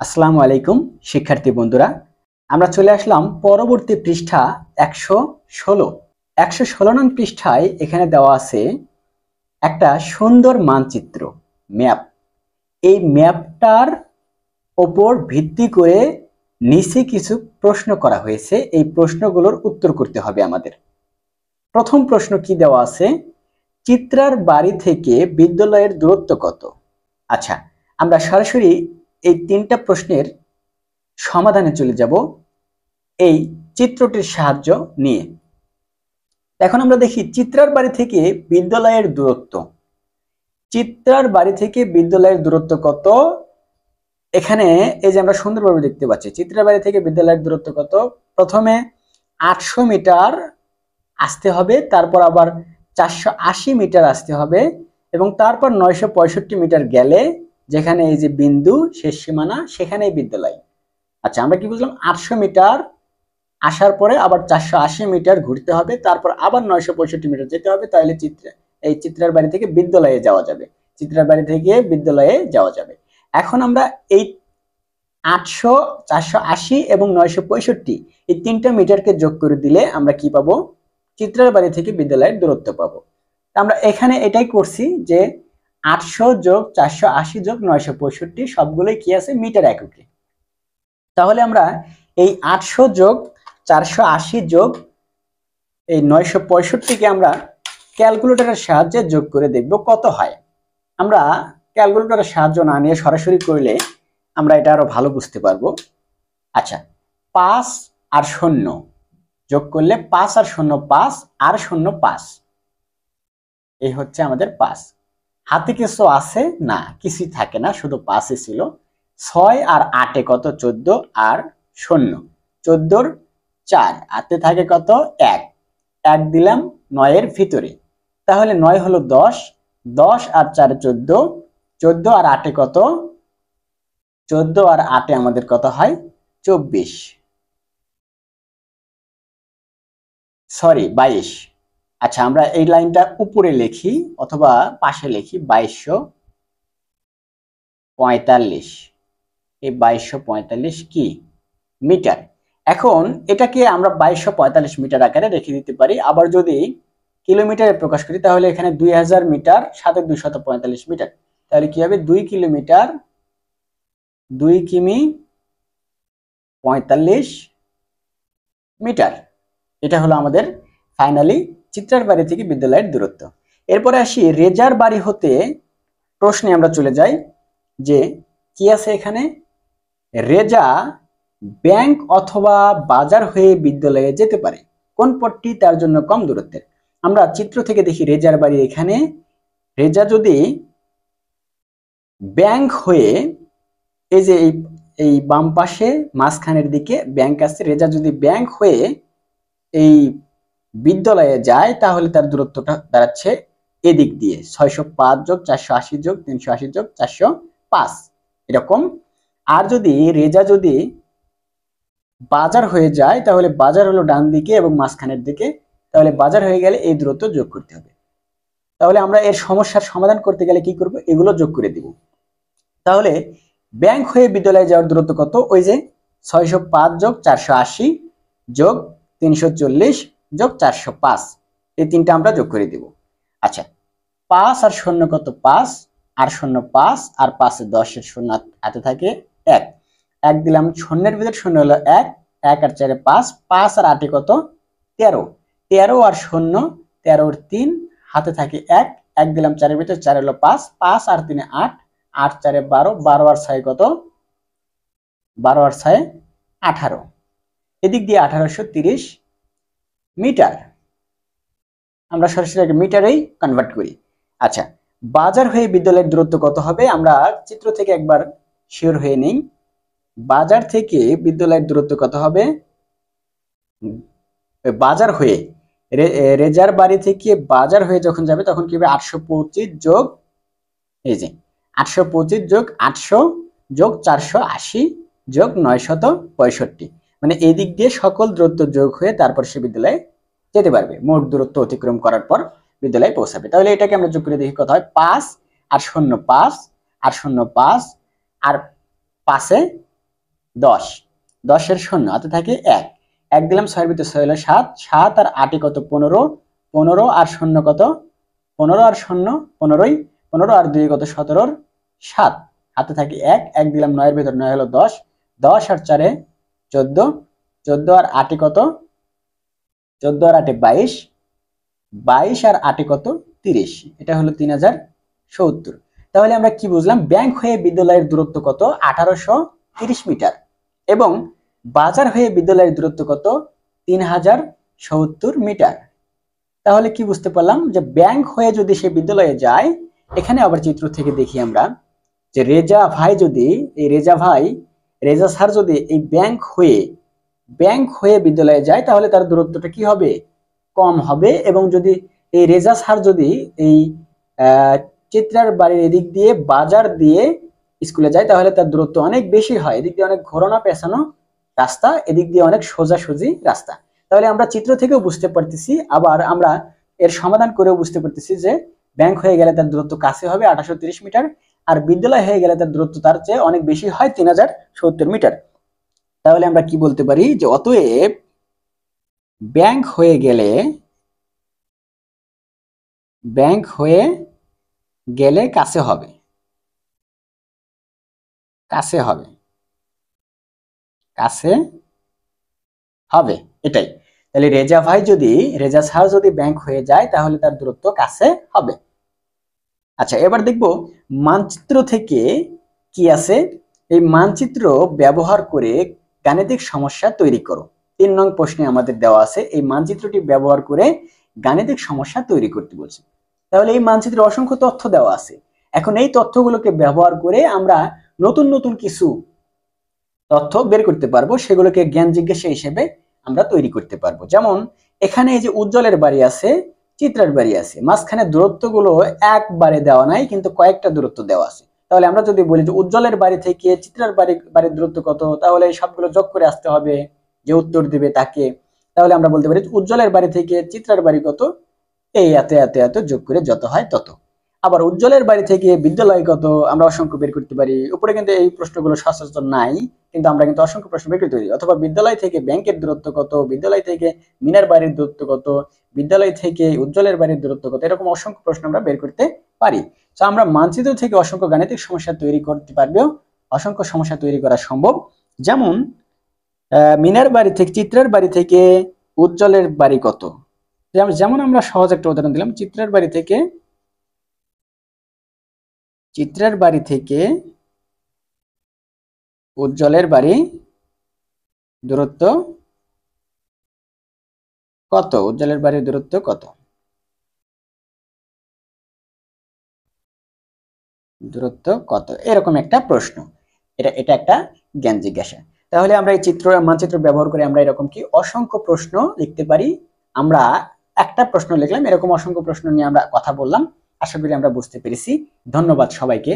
আসসালামু আলাইকুম শিক্ষার্থী বন্ধুরা, আমরা চলে আসলাম পরবর্তী পৃষ্ঠা 116। 116 নং পৃষ্ঠায় এখানে দেওয়া আছে একটা সুন্দর মানচিত্র, ম্যাপ। এই ম্যাপটার ওপর ভিত্তি করে নিচে কিছু প্রশ্ন করা হয়েছে। এই প্রশ্নগুলোর উত্তর করতে হবে আমাদের। প্রথম প্রশ্ন কি দেওয়া আছে? চিত্রার বাড়ি থেকে বিদ্যালয়ের দূরত্ব কত? আচ্ছা, আমরা সরাসরি এই তিনটা প্রশ্নের সমাধানে চলে যাব এই চিত্রটির সাহায্য নিয়ে। এখন আমরা দেখি চিত্রার বাড়ি থেকে বিদ্যালয়ের দূরত্ব। চিত্রার বাড়ি থেকে বিদ্যালয়ের দূরত্ব কত? এখানে এই যে আমরা সুন্দরভাবে দেখতে পাচ্ছি চিত্রার বাড়ি থেকে বিদ্যালয়ের দূরত্ব কত। প্রথমে 800 মিটার আসতে হবে, তারপর আবার 480 মিটার আসতে হবে এবং তারপর 965 মিটার গেলে যেখানে এই যে বিন্দু শেষ সীমানা সেখানেই বিদ্যালয়। আচ্ছা, আমরা কি বুঝলাম? 800 মিটার আসার পরে আবার 480 মিটার ঘুরতে হবে, তারপর আবার 965 মিটার যেতে হবে, তাহলে এই চিত্রার বাড়ি থেকে বিদ্যালয়ে যাওয়া যাবে। চিত্রার বাড়ি থেকে বিদ্যালয়ে যাওয়া যাবে। এখন আমরা এই 800, 480 এবং 965 এই তিনটা মিটারকে যোগ করে দিলে আমরা কি পাবো? চিত্রার বাড়ি থেকে বিদ্যালয়ের দূরত্ব পাবো। আমরা এখানে এটাই করছি যে 800 যোগ 480 যোগ 965 সবগুলোই কি আছে? মিটার এককে। তাহলে আমরা এই 800 যোগ 480 যোগ এই 965কে আমরা ক্যালকুলেটরের সাহায্যে যোগ করে দেখব কত হয়। আমরা ক্যালকুলেটরের সাহায্য না নিয়ে সরাসরি করলে আমরা এটা আরো ভালো বুঝতে পারবো। আচ্ছা, 5 আর 0 যোগ করলে 5 আর 0 5 আর 0 5, এই হচ্ছে আমাদের 5। হাতে কিছু আছে না? কিছুই থাকে না, শুধু 5ই ছিল। 6 আর 8 কত? 14 আর 0, 14 4, হাতে থাকে কত? 1, 1 দিলাম 9 এর ভিতরে, তাহলে 9 হলো 10, 10 আর 4 14, 14 আর 8 কত? 14 আর 8 আমাদের কত হয়? 24, সরি 22। আচ্ছা, আমরা এই লাইনটা উপরে লিখি অথবা পাশে লিখি 2245। এই 2245 কি? মিটার। এখন এটাকে আমরা 2245 মিটার আকারে রেখে দিতে পারি। আবার যদি কিলোমিটারে প্রকাশ করি তাহলে এখানে 2000 মিটার সাথে 245 মিটার, তাহলে কি হবে? 2 কিলোমিটার 2 কিমি 45 মিটার। এটা হলো আমাদের ফাইনালি চিত্রার বাড়ি থেকে বিদ্যালয়ের দূরত্ব। এরপরে আসি রেজার বাড়ি হতে। প্রশ্নে আমরা চলে যাই যে কি আছে এখানে? রেজা ব্যাংক অথবা বাজার হয়ে বিদ্যালয়ে যেতে পারে, কোন পথটি তার জন্য কম দূরত্বের? আমরা চিত্র থেকে দেখি রেজার বাড়ি এখানে। রেজা যদি ব্যাংক হয়ে, এই যে এই বাম পাশে মাঝখানের দিকে ব্যাংক আছে, রেজা যদি ব্যাংক হয়ে এই বিদ্যালয়ে যায় তাহলে তার দূরত্বটা দাঁড়াচ্ছে এদিক দিয়ে 605 যোগ 480 যোগ 380 যোগ 405 এরকম। আর যদি রেজা যদি বাজার হয়ে যায় তাহলে বাজার হলো ডান দিকে এবং মাঝখানের দিকে, তাহলে বাজার হয়ে গেলে এই দূরত্ব যোগ করতে হবে। তাহলে আমরা এর সমস্যার সমাধান করতে গেলে কি করব? এগুলো যোগ করে দিব। তাহলে ব্যাংক হয়ে বিদ্যালয়ে যাওয়ার দূরত্ব কত? ওই যে 605 যোগ 480 যোগ 340 যোগ 405, এই তিনটা আমরা যোগ করে দিব। আচ্ছা, 5 আর 0 কত? 5 আর 0 5, আর 5 এ 10 এর 0 হাতে থাকে 1, 1 দিলাম 0 এর ভিতর 0 হলো 1, 1 আর 4 এ 5, 5 আর 8 কত? 13, 13 আর 0 13 এর 3 হাতে থাকে 1, 1 দিলাম 4 এর ভিতর 4 হলো 5, 5 আর 3 এ 8, 8 4 এ 12, 12 আর 6 কত? 12 আর 6 18, এদিক দিয়ে 1830 মিটার। আমরা সরাসরি মিটারেই কনভার্ট করি। আচ্ছা, বাজার হয়ে বিদ্যালয়ের দূরত্ব কত হবে? আমরা চিত্র থেকে একবার শিওর হয়ে নেই। বাজার থেকে বিদ্যালয়ের দূরত্ব কত হবে? বাজার হয়ে রেজার বাড়ি থেকে বাজার হয়ে যখন যাবে তখন কি হবে? 825 যোগ এই যে 825 যোগ 800 যোগ 480 যোগ 965, মানে এই দিক দিয়ে সকল দূরত্ব যোগ হয়ে তারপর সে বিদ্যালয়ে যেতে পারবে। মোট দূরত্ব অতিক্রম করার পর বিদ্যালয়ে পৌঁছাবে। তাহলে এটাকে আমরা যোগ করে দেখি কত হয়। 5 আর 0 5 আর 0 5 আর 5 এ 10, 10-এর শূন্য হাতে থাকে 1, 1 দিলাম 6-এর ভিতরে 6 হলো 7, 7 আর 8 কত 15, 15 আর শূন্য কত 15 আর শূন্য 15, 15 আর 2 কত 17, 7 হাতে থাকে 1, 1 দিলাম 9-এর ভিতরে 9 হলো 10, 10 আর 4-এ 14, 14 আর 8 কত 14 আর 8 22, 22 আর 8 কত 30, এটা হলো 3070। তাহলে আমরা কি বুঝলাম, ব্যাংক হয়ে বিদ্যালয়ের দূরত্ব কত 1830 মিটার এবং বাজার হয়ে বিদ্যালয়ের দূরত্ব কত 3070 মিটার। তাহলে কি বুঝতে পারলাম যে ব্যাংক হয়ে যদি সে বিদ্যালয়ে যায়, এখানে আবার চিত্র থেকে দেখি আমরা যে রেজা ভাই যদি এই রেজা স্যার যদি এই ব্যাংক হয়ে বিদ্যালয়ে যায় তাহলে তার দূরত্বটা কি হবে, কম হবে। এবং যদি এই রেজা স্যার যদি এই চিত্রার বাড়ির এদিক দিয়ে বাজার দিয়ে স্কুলে যায় তাহলে তার দূরত্ব অনেক বেশি হয়, এদিক দিয়ে অনেক ঘোরানো পেছানো রাস্তা, এদিক দিয়ে অনেক সোজাসুজি রাস্তা। তাহলে আমরা চিত্র থেকেও বুঝতে পারতেছি, আবার আমরা এর সমাধান করেও বুঝতে পারতেছি যে ব্যাংক হয়ে গেলে তার দূরত্ব কাছে হবে 1830 মিটার, আর বিদ্যালয় হয়ে গেলে তার দূরত্ব তার চেয়ে অনেক বেশি হয় 3070 মিটার। তাহলে আমরা কি বলতে পারি যে অতএব ব্যাংক হয়ে গেলে কাছে হবে, কাছে হবে, কাছে হবে, এটাই। তাহলে রেজা স্যার যদি ব্যাংক হয়ে যায় তাহলে তার দূরত্ব কাছে হবে। আচ্ছা, এবার দেখব মানচিত্র থেকে কি আছে। এই মানচিত্র ব্যবহার করে গাণিতিক সমস্যা তৈরি করো। 3 নং প্রশ্নে আমাদের দেওয়া আছে এই মানচিত্রটি ব্যবহার করে গাণিতিক সমস্যা তৈরি করতে বলছে। তাহলে এই মানচিত্রে অসংখ্য তথ্য দেওয়া আছে। এখন এই তথ্যগুলোকে ব্যবহার করে আমরা নতুন নতুন কিছু তথ্য বের করতে পারবো, সেগুলোকে জ্ঞান জিজ্ঞাসা হিসেবে আমরা তৈরি করতে পারবো। যেমন এখানে এই যে উজ্জ্বলের বাড়ি আছে, চিত্রার বাড়ি আছে, মাঝখানে দূরত্বগুলো একবারে দেওয়া নাই কিন্তু কয়েকটা দূরত্ব দেওয়া আছে। তাহলে আমরা যদি বলি যে উজ্জ্বলের বাড়ি থেকে চিত্রার বাড়ির দূরত্ব কত, তাহলে এই সবগুলো যোগ করে আসতে হবে যে উত্তর দিবে তাকে। তাহলে আমরা বলতে পারি উজ্জ্বলের বাড়ি থেকে চিত্রার বাড়ি কত, এই এত এত এত যোগ করে যত হয় তত। আবার উজ্জ্বলের বাড়ি থেকে বিদ্যালয় কত আমরা অসংখ্য বের করতে পারি। উপরে কিন্তু এই প্রশ্নগুলো সচরাচর নাই, কিন্তু আমরা কিন্তু অসংখ্য প্রশ্ন বের করতে পারি। অথবা বিদ্যালয় থেকে ব্যাংকের দূরত্ব কত, বিদ্যালয় থেকে মিনার বাড়ির দূরত্ব কত, বিদ্যালয় থেকে উজ্জ্বলের বাড়ির দূরত্ব কত, এরকম অসংখ্য প্রশ্ন আমরা বের করতে পারি। তো আমরা মানচিত্র থেকে অসংখ্য গাণিতিক সমস্যা তৈরি করতে পারবেও, অসংখ্য সমস্যা তৈরি করা সম্ভব। যেমন মিনার বাড়ি থেকে চিত্রার বাড়ি থেকে উজ্জ্বলের বাড়ি কত, যেমন আমরা সহজ একটা উদাহরণ দিলাম, চিত্রার বাড়ি থেকে উজ্জ্বলের বাড়ি দূরত্ব কত, উজ্জ্বলের বাড়ির দূরত্ব কত, দূরত্ব কত, এরকম একটা প্রশ্ন। এটা একটা জ্ঞান জিজ্ঞাসা। তাহলে আমরা এই মানচিত্র ব্যবহার করে আমরা এরকম কি অসংখ্য প্রশ্ন লিখতে পারি। আমরা একটা প্রশ্ন লিখলাম, এরকম অসংখ্য প্রশ্ন নিয়ে আমরা কথা বললাম। আশা করি আমরা বুঝতে পেরেছি। ধন্যবাদ সবাইকে।